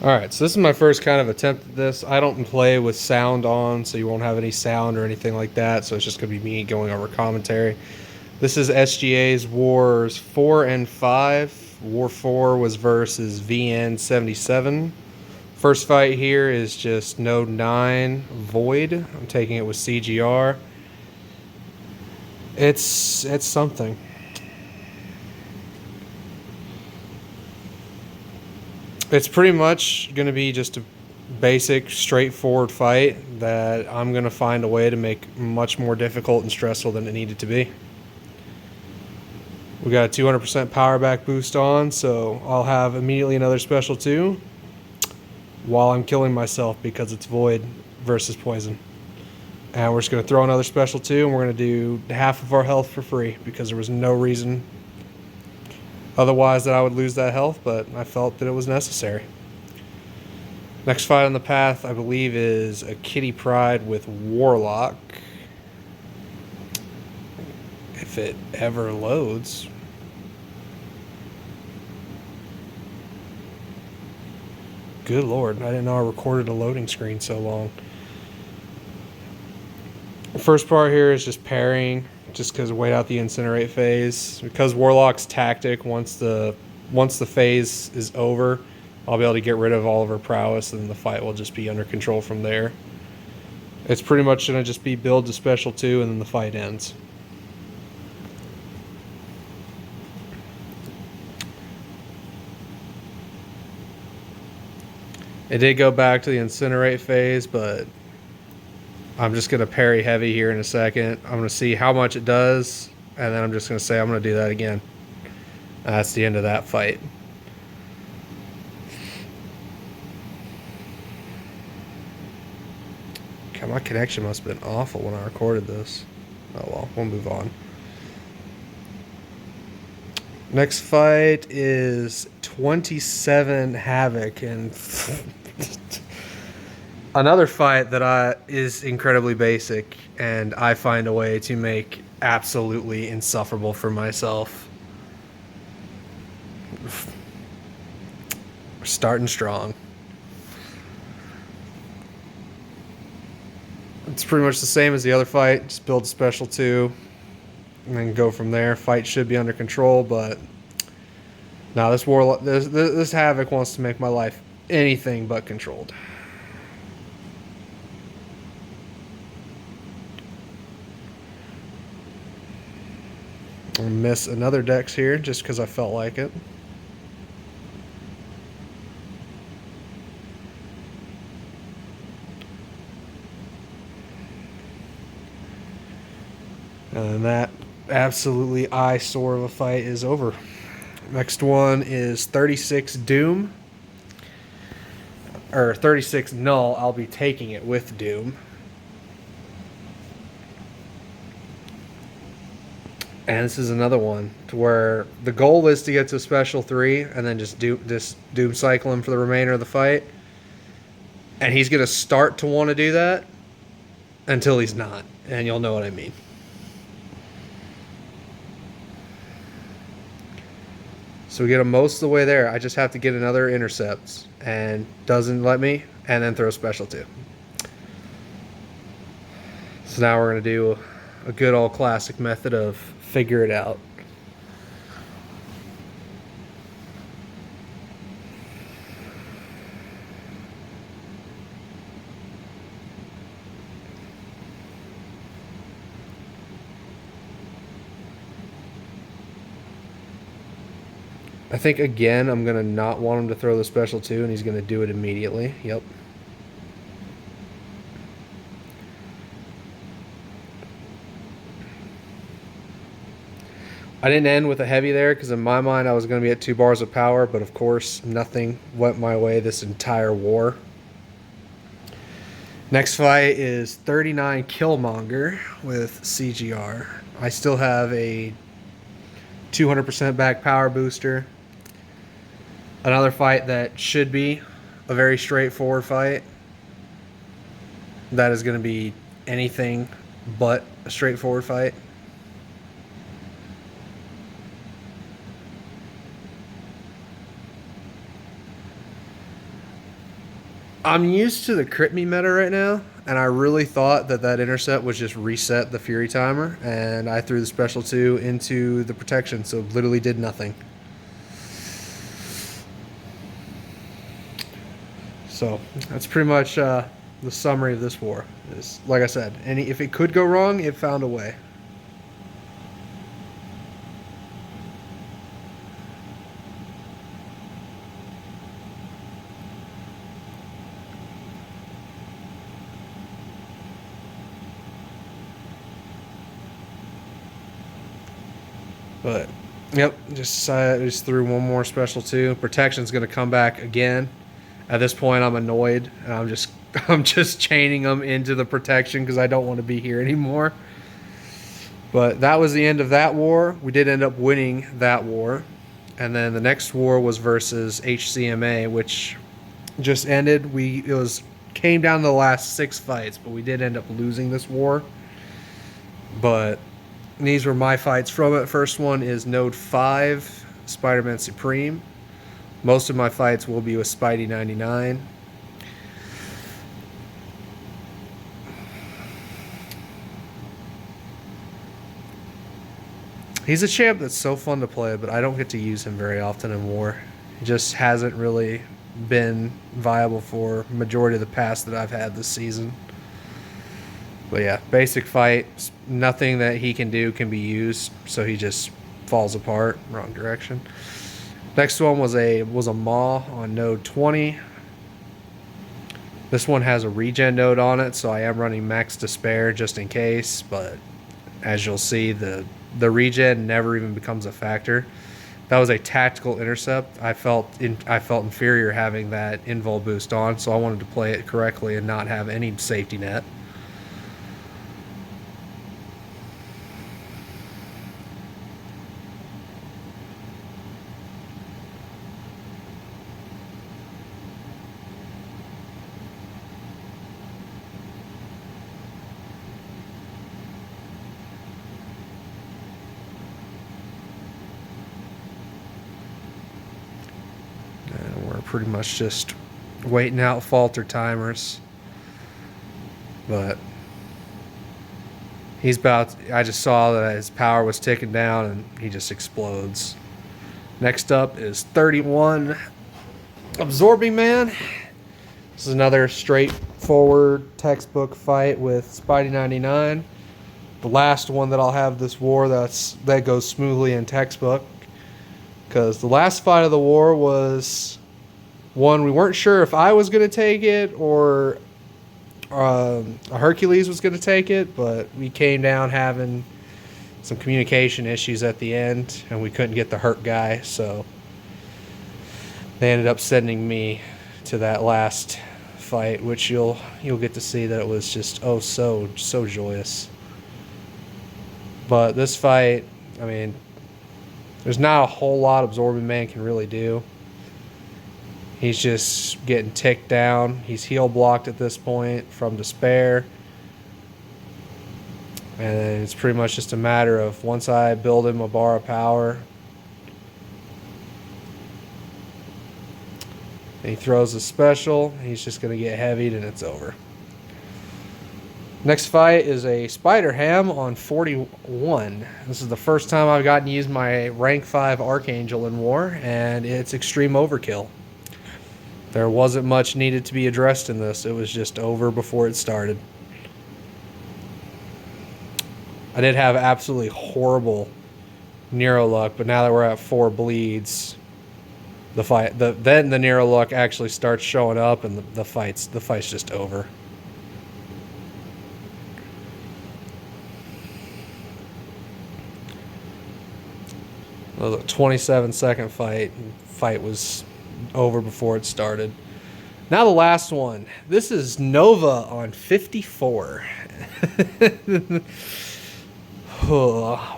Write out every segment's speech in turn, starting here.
Alright, so this is my first kind of attempt at this. I don't play with sound on, so you won't have any sound or anything like that, so it's just going to be me going over commentary. This is SGA's Wars 4 and 5. War 4 was versus VN77. First fight here is just Node 9 Void. I'm taking it with CGR. It's something. It's pretty much going to be just a basic, straightforward fight that I'm going to find a way to make much more difficult and stressful than it needed to be. We got a 200% power back boost on, so I'll have immediately another special 2 while I'm killing myself because it's Void versus Poison. And we're just going to throw another special 2, and we're going to do half of our health for free because there was no reason otherwise that I would lose that health, but I felt that it was necessary. Next fight on the path, I believe, is a Kitty Pride with Warlock. If it ever loads. Good lord, I didn't know I recorded a loading screen so long. The first part here is just parrying, just because wait out the incinerate phase. Because Warlock's tactic, once the phase is over, I'll be able to get rid of all of her prowess, and the fight will just be under control from there. It's pretty much going to just be build to special 2, and then the fight ends. It did go back to the incinerate phase, but I'm just going to parry heavy here in a second. I'm going to see how much it does, and then I'm just going to say I'm going to do that again. That's the end of that fight. God, my connection must have been awful when I recorded this. Oh well, we'll move on. Next fight is 27 Havok, and another fight that is incredibly basic, and I find a way to make absolutely insufferable for myself. We're starting strong. It's pretty much the same as the other fight. Just build special 2, and then go from there. Fight should be under control, but now this Havok wants to make my life anything but controlled. I'll miss another dex here just because I felt like it. And that absolutely eyesore of a fight is over. Next one is 36 Doom. Or 36 Knull. I'll be taking it with Doom. And this is another one to where the goal is to get to special 3 and then just Doom cycle him for the remainder of the fight. And he's going to start to want to do that until he's not. And you'll know what I mean. So we get him most of the way there. I just have to get another intercepts, and doesn't let me, and then throw special 2. So now we're going to do a good old classic method of figure it out. I think, again, I'm going to not want him to throw the special 2, and he's going to do it immediately. Yep. I didn't end with a heavy there because in my mind I was going to be at 2 bars of power, but of course nothing went my way this entire war. Next fight is 39 Killmonger with CGR. I still have a 200% back power booster. Another fight that should be a very straightforward fight. That is going to be anything but a straightforward fight. I'm used to the crit me meta right now, and I really thought that that intercept was just reset the Fury timer, and I threw the special 2 into the protection, so literally did nothing. So that's pretty much the summary of this war. Is, like I said, if it could go wrong, it found a way. But yep, just threw one more special 2. Protection's going to come back again. At this point, I'm annoyed, and I'm just chaining them into the protection because I don't want to be here anymore. But that was the end of that war. We did end up winning that war, and then the next war was versus HCMA, which just ended. Came down to the last 6 fights, but we did end up losing this war. But these were my fights from it. First one is Node 5, Spider-Man Supreme. Most of my fights will be with Spidey 99. He's a champ that's so fun to play, but I don't get to use him very often in war. He just hasn't really been viable for majority of the pass that I've had this season. But yeah, basic fight, nothing that he can do can be used, so he just falls apart. Wrong direction. Next one was a Maw on node 20. This one has a regen node on it, so I am running Max Despair just in case, but as you'll see, the regen never even becomes a factor. That was a tactical intercept. I felt inferior having that invul boost on, so I wanted to play it correctly and not have any safety net. And we're pretty much just waiting out falter timers. But he's about... I just saw that his power was ticking down and he just explodes. Next up is 31 Absorbing Man. This is another straightforward textbook fight with Spidey 99. The last one that I'll have this war that goes smoothly in textbook. Because the last fight of the war was one we weren't sure if I was going to take it or Hercules was going to take it, but we came down having some communication issues at the end, and we couldn't get the hurt guy, so they ended up sending me to that last fight, which you'll get to see that it was just so joyous. But this fight, I mean, there's not a whole lot Absorbing Man can really do. He's just getting ticked down. He's heal blocked at this point from Despair. And it's pretty much just a matter of once I build him a bar of power, and he throws a special, he's just going to get heavied and it's over. Next fight is a Spider Ham on 41. This is the first time I've gotten to use my rank 5 Archangel in war, and it's extreme overkill. There wasn't much needed to be addressed in this. It was just over before it started. I did have absolutely horrible Nero luck, but now that we're at 4 bleeds, then the Nero luck actually starts showing up, and the fight's just over. It was a 27-second fight. Fight was over before it started. Now the last one. This is Nova on 54.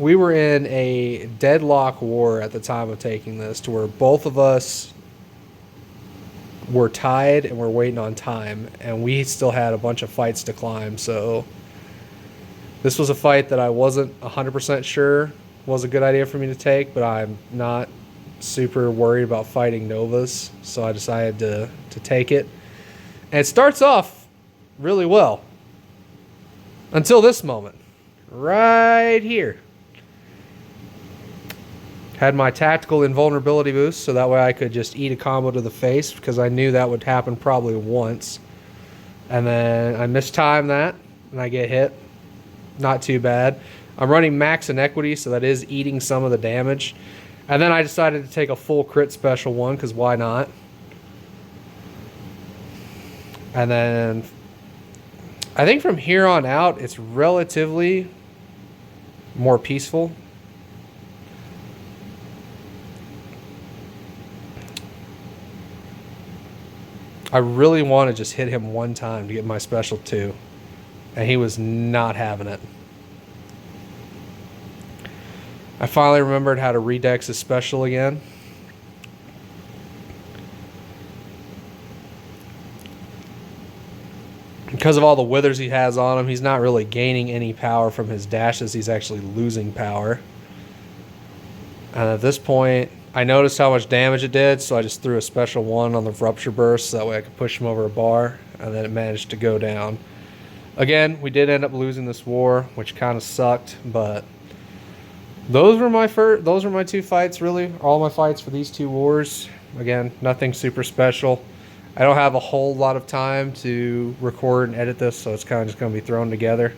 We were in a deadlock war at the time of taking this, to where both of us were tied and we're waiting on time, and we still had a bunch of fights to climb. So this was a fight that I wasn't 100% sure was a good idea for me to take, but I'm not super worried about fighting Novas, so I decided to take it. And it starts off really well. Until this moment. Right here. Had my tactical invulnerability boost, so that way I could just eat a combo to the face, because I knew that would happen probably once. And then I mistime that, and I get hit. Not too bad. I'm running max inequity, so that is eating some of the damage. And then I decided to take a full crit special one, because why not? And then I think from here on out, it's relatively more peaceful. I really want to just hit him one time to get my special 2. And he was not having it. I finally remembered how to redex his special again. Because of all the withers he has on him, he's not really gaining any power from his dashes. He's actually losing power. And at this point, I noticed how much damage it did, so I just threw a special 1 on the Rupture Burst, so that way I could push him over a bar, and then it managed to go down. Again, we did end up losing this war, which kind of sucked, but those were my 2 fights, really. All my fights for these 2 wars. Again, nothing super special. I don't have a whole lot of time to record and edit this, so it's kind of just going to be thrown together.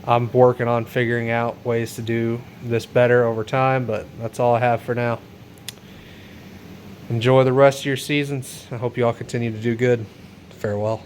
I'm working on figuring out ways to do this better over time, but that's all I have for now. Enjoy the rest of your seasons. I hope you all continue to do good. Farewell.